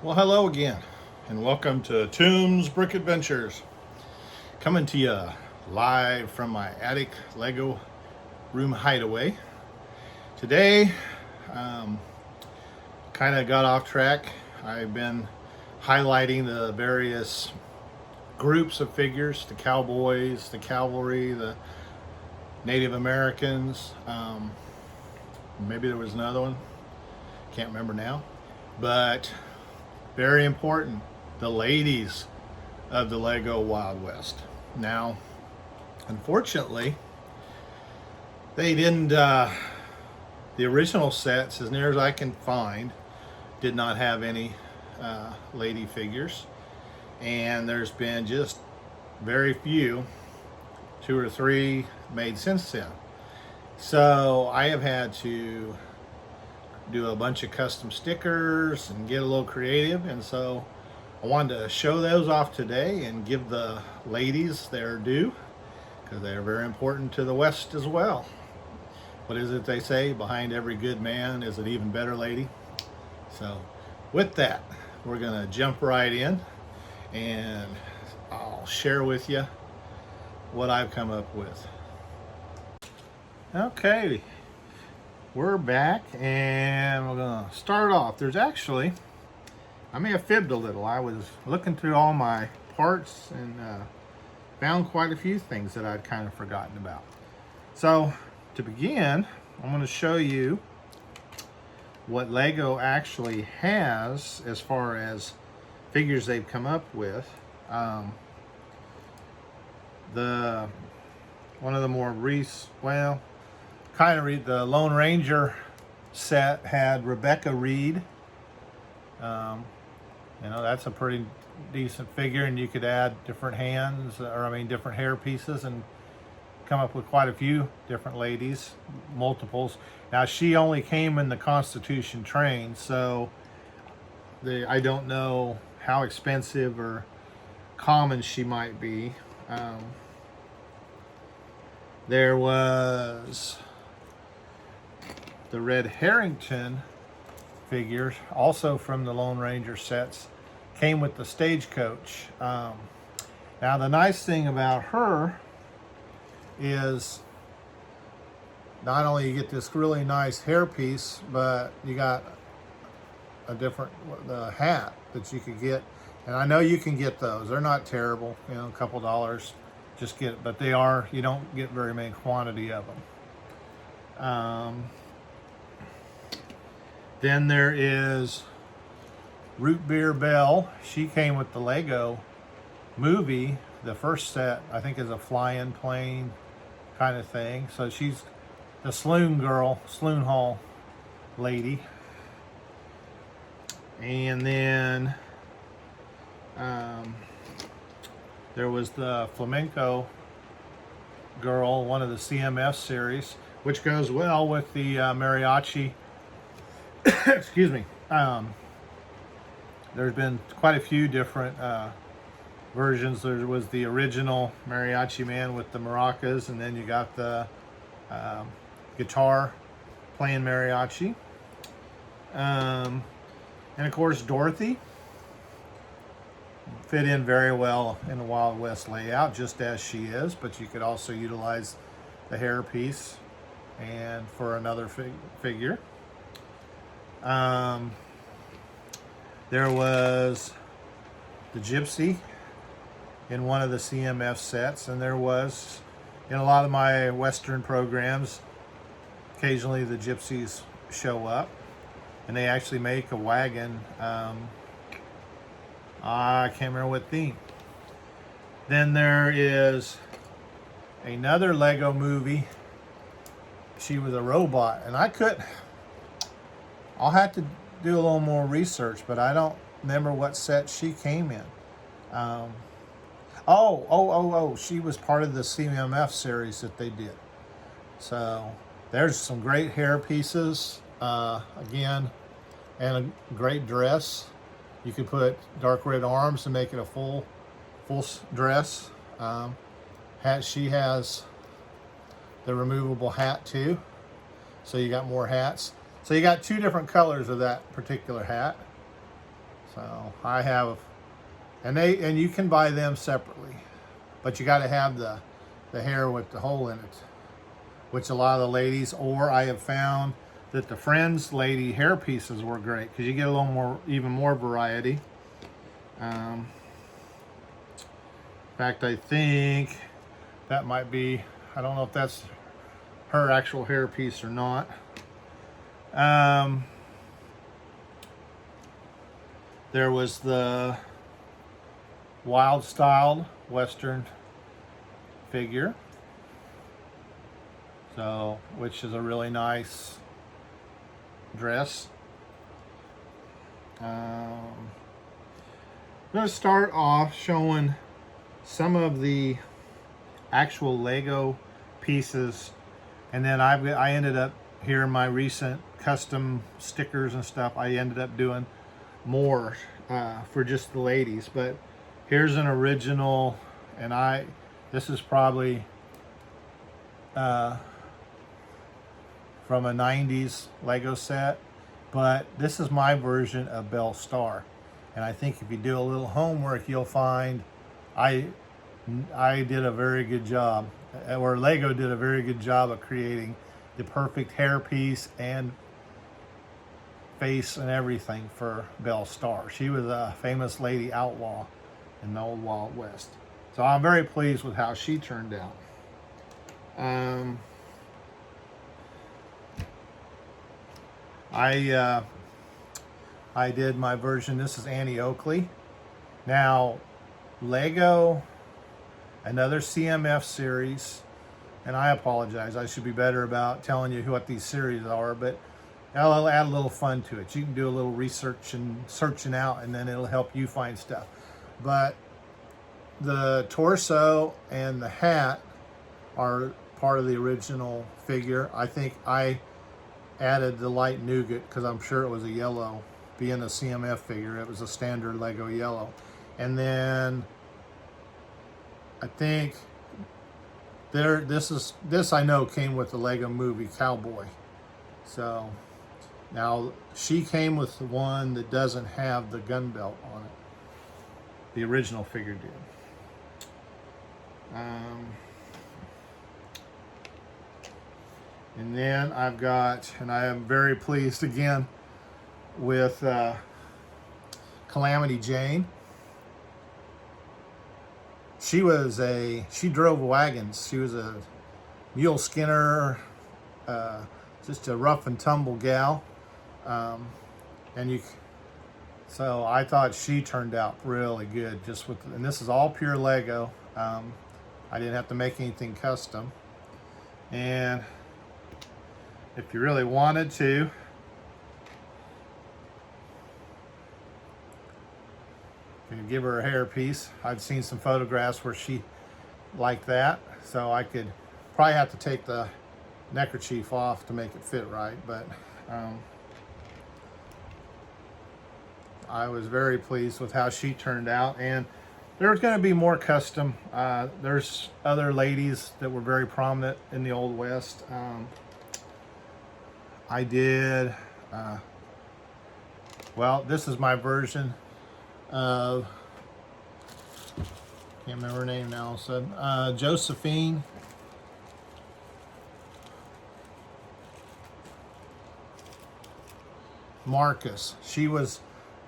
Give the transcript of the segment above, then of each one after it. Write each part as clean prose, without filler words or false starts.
Well, hello again, and welcome to Tomb's Brick Adventures. Coming to you live from my attic Lego room hideaway. Today, kind of got off track. I've been highlighting the various groups of figures, the cowboys, the cavalry, the Native Americans. Maybe there was another one. Can't remember now. But very important, the ladies of the Lego Wild West. Now, unfortunately, they didn't, the original sets, as near as I can find, did not have any lady figures. And there's been just very few, 2 or 3 made since then. So I have had to do a bunch of custom stickers and get a little creative, and so I wanted to show those off today and give the ladies their due, because they are very important to the West as well. What is it they say? Behind every good man is an even better lady. So with that, we're gonna jump right in and I'll share with you what I've come up with. Okay, we're back and we're gonna start off. There's actually, I may have fibbed a little. I was looking through all my parts and found quite a few things that I'd kind of forgotten about. So to begin, I'm going to show you what Lego actually has as far as figures they've come up with. One of the more the Lone Ranger set had Rebecca Reed. That's a pretty decent figure, and you could add different different hair pieces and come up with quite a few different ladies, multiples. Now, she only came in the Constitution train, so I don't know how expensive or common she might be. There was the red Harrington figures, also from the Lone Ranger sets, came with the stagecoach. Now, the nice thing about her is not only you get this really nice hairpiece, but you got a different hat that you could get. And I know you can get those. They're not terrible, a couple dollars. Just get it, but you don't get very many quantity of them. Then there is Root Beer Belle. She came with the Lego movie. The first set, I think, is a flying plane kind of thing. So she's the Saloon Girl, Saloon Hall lady. And then there was the Flamenco Girl, one of the CMF series, which goes well with the mariachi. Excuse me. There's been quite a few different versions. There was the original mariachi man with the maracas, and then you got the guitar playing mariachi. And of course, Dorothy fit in very well in the Wild West layout, just as she is, but you could also utilize the hair piece and for another figure. There was the Gypsy in one of the CMF sets, and there was in a lot of my Western programs, occasionally the Gypsies show up, and they actually make a wagon. I can't remember what theme. Then there is another Lego movie. She was a robot, and I'll have to do a little more research, but I don't remember what set she came in. She was part of the CMF series that they did. So there's some great hair pieces, again, and a great dress. You could put dark red arms to make it a full dress. She has the removable hat too, so you got more hats. So you got 2 different colors of that particular hat. So I have, and you can buy them separately, but you got to have the hair with the hole in it, which a lot of the ladies, or I have found that the Friends lady hair pieces were great because you get a little more, even more variety. In fact, I think that might be, I don't know if that's her actual hair piece or not. There was the Wild Styled Western figure, so which is a really nice dress. I'm going to start off showing some of the actual Lego pieces, and then I ended up here in my recent custom stickers and stuff. I ended up doing more for just the ladies, but here's an original, and this is probably from a 90s Lego set, but this is my version of Bellstar. And I think if you do a little homework, you'll find I did a very good job, or Lego did a very good job of creating the perfect hair piece and face and everything for Bellstar. She was a famous lady outlaw in the old Wild West. So I'm very pleased with how she turned out. I did my version. This is Annie Oakley. Now, Lego, another CMF series, and I apologize. I should be better about telling you what these series are, but I'll add a little fun to it. You can do a little research and searching out, and then it'll help you find stuff. But the torso and the hat are part of the original figure. I think I added the light nougat because I'm sure it was a yellow. Being a CMF figure, it was a standard Lego yellow. And then I think this I know came with the Lego movie Cowboy. So now she came with the one that doesn't have the gun belt on it. The original figure did. And then I've got, and I am very pleased again with Calamity Jane. She drove wagons. She was a mule skinner, just a rough and tumble gal. So I thought she turned out really good, and this is all pure Lego. I didn't have to make anything custom. And if you really wanted to, you can give her a hair piece. I've seen some photographs where she liked that, so I could probably have to take the neckerchief off to make it fit right, but I was very pleased with how she turned out. And there's going to be more custom. There's other ladies that were very prominent in the Old West. I did, well, this is my version of, can't remember her name now, so Josephine. Marcus. She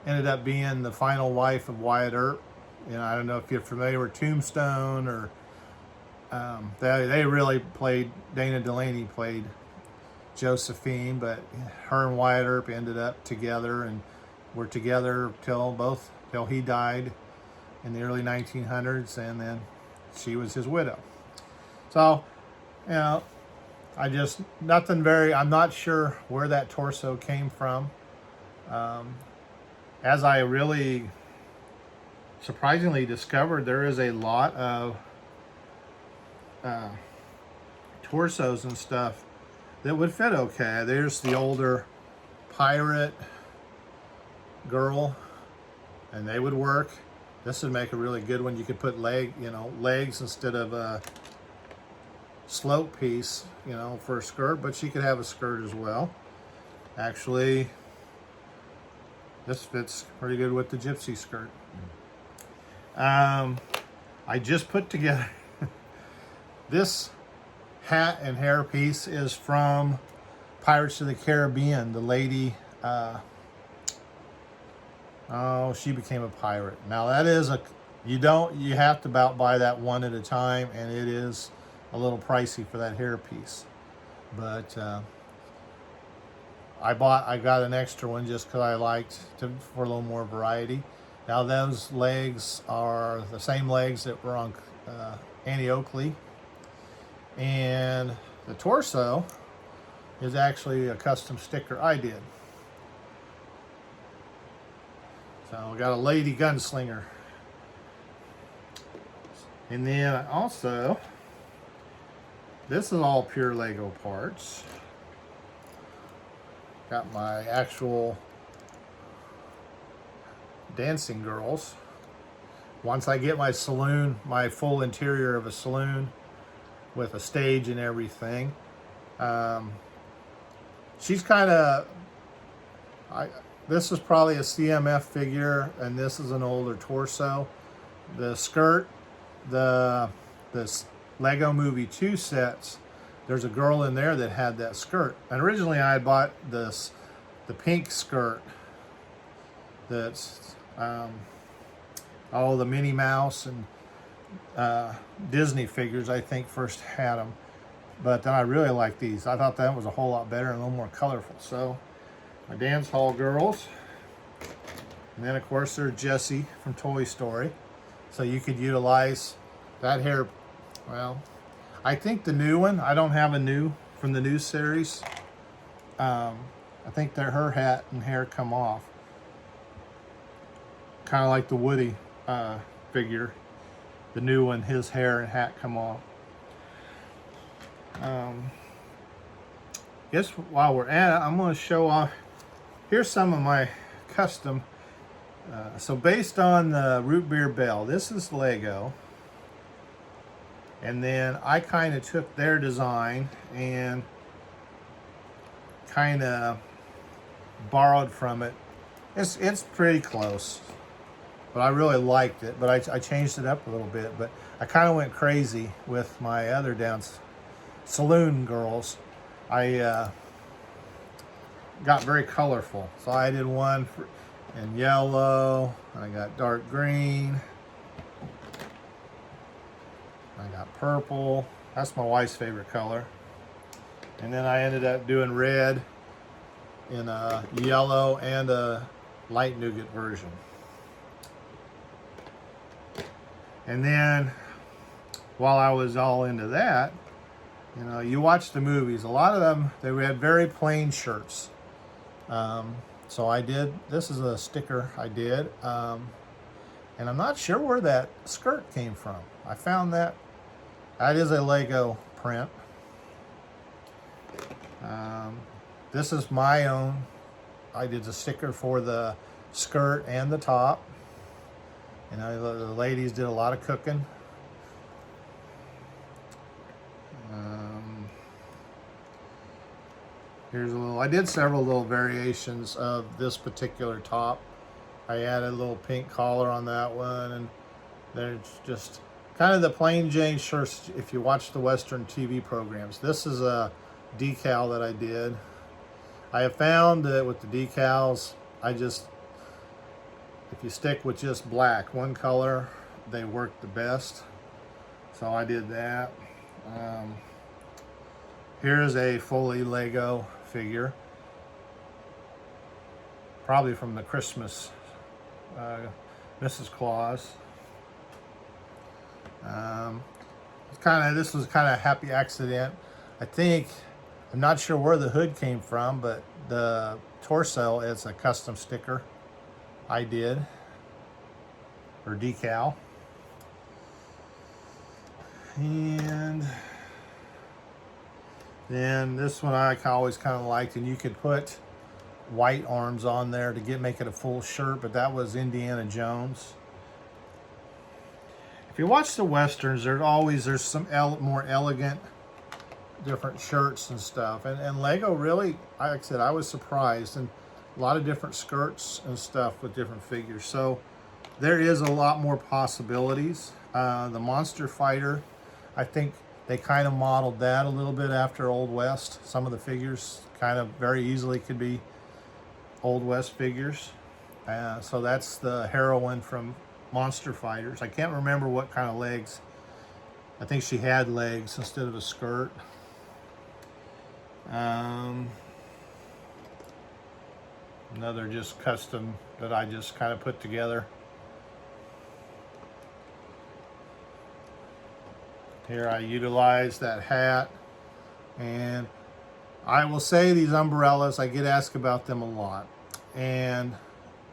ended up being the final wife of Wyatt Earp. You know, I don't know if you're familiar with Tombstone, or they really played, Dana Delaney played Josephine, but her and Wyatt Earp ended up together and were together till he died in the early 1900s, and then she was his widow. So, you know, I'm not sure where that torso came from. As I really surprisingly discovered, there is a lot of torsos and stuff that would fit okay. There's the older pirate girl, and they would work. This would make a really good one. You could put legs instead of a slope piece, for a skirt, but she could have a skirt as well. Actually, This fits pretty good with the Gypsy skirt. I just put together this hat and hair piece is from Pirates of the Caribbean. The lady, she became a pirate. Now that is you have to about buy that one at a time, and it is a little pricey for that hair piece. But I got an extra one just because I liked for a little more variety. Now those legs are the same legs that were on Annie Oakley, and the torso is actually a custom sticker I did. So we got a lady gunslinger, and then also this is all pure Lego parts. Got my actual dancing girls. Once I get my saloon, my full interior of a saloon with a stage and everything, she's kind of, this is probably a CMF figure, and this is an older torso. The skirt, this Lego Movie 2 sets, there's a girl in there that had that skirt. And originally I had bought the pink skirt that's the Minnie Mouse and Disney figures, I think, first had them. But then I really like these. I thought that was a whole lot better and a little more colorful. So my dance hall girls. And then of course there's Jessie from Toy Story. So you could utilize that hair. Well, I think the new one, I don't have a new from the new series. I think her hat and hair come off. Kind of like the Woody figure. The new one, his hair and hat come off. Guess while we're at it, I'm going to show off. Here's some of my custom. So based on the Root Beer Bell, this is Lego. And then I kind of took their design and kind of borrowed from it. It's pretty close, but I really liked it. But I changed it up a little bit. But I kind of went crazy with my other dance saloon girls. I got very colorful. So I did one in yellow. I got dark green. I got purple. That's my wife's favorite color. And then I ended up doing red in a yellow and a light nougat version. And then while I was all into that, you know, you watch the movies, a lot of them, they had very plain shirts. So I did, this is a sticker I did. And I'm not sure where that skirt came from. I found that is a Lego print. This is my own. I did the sticker for the skirt and the top. You know, the ladies did a lot of cooking. Here's a little, I did several little variations of this particular top. I added a little pink collar on that one, and there's just kind of the plain Jane shirts if you watch the Western TV programs. This is a decal that I did. I have found that with the decals, if you stick with just black, one color, they work the best. So I did that. Here's a fully Lego figure. Probably from the Christmas Mrs. Claus. This was kind of a happy accident. I'm not sure where the hood came from, but the torso is a custom sticker I did, or decal. And then this one I always kind of liked, and you could put white arms on there to make it a full shirt, but that was Indiana Jones. If you watch the Westerns, there's some more elegant different shirts and stuff, and Lego really, like I said, I was surprised. And a lot of different skirts and stuff with different figures. So there is a lot more possibilities. The Monster Fighter, I think they kind of modeled that a little bit after Old West. Some of the figures kind of very easily could be Old West figures. So that's the heroine from Monster Fighters. I can't remember what kind of legs. I think she had legs instead of a skirt. Another just custom that I just kind of put together. Here I utilize that hat, and I will say these umbrellas, I get asked about them a lot, and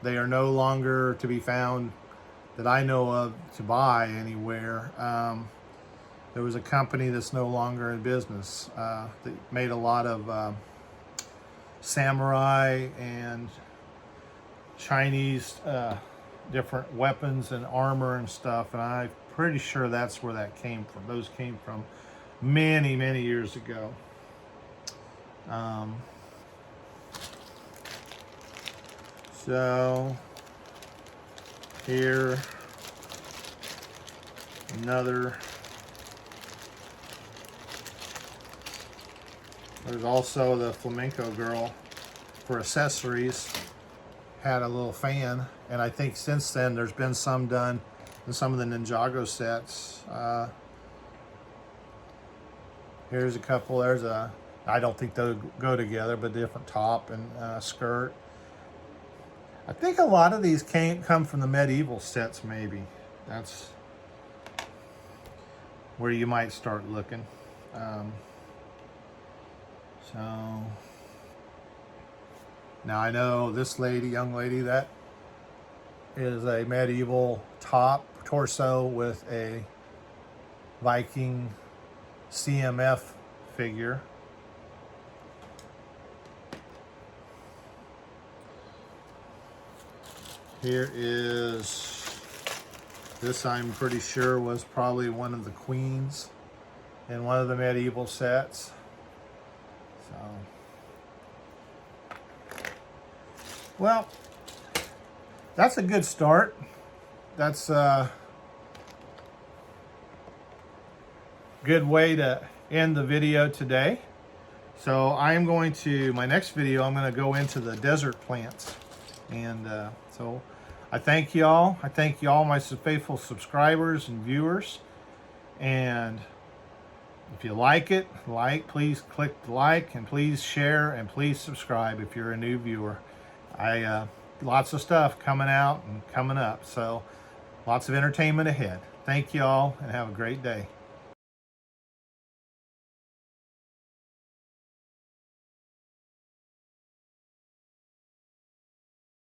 they are no longer to be found that I know of to buy anywhere. There was a company that's no longer in business that made a lot of samurai and Chinese different weapons and armor and stuff, and I'm pretty sure that's where that came from. Those came from many, many years ago. So here, another. There's also the Flamenco Girl for accessories. Had a little fan, and I think since then there's been some done in some of the Ninjago sets. Here's a couple. There's a, I don't think they'll go together, but different top and skirt. I think a lot of these come from the medieval sets, maybe. That's where you might start looking. So now I know this lady, young lady, that is a medieval top torso with a Viking CMF figure. Here is, this I'm pretty sure was probably one of the queens in one of the medieval sets. So, well, that's a good start. That's a good way to end the video today. So I am going to, my next video, I'm going to go into the desert plants. And so I thank y'all. I thank y'all, my faithful subscribers and viewers. And if you like it, please click the like, and please share, and please subscribe if you're a new viewer. Lots of stuff coming out and coming up, so lots of entertainment ahead. Thank y'all, and have a great day.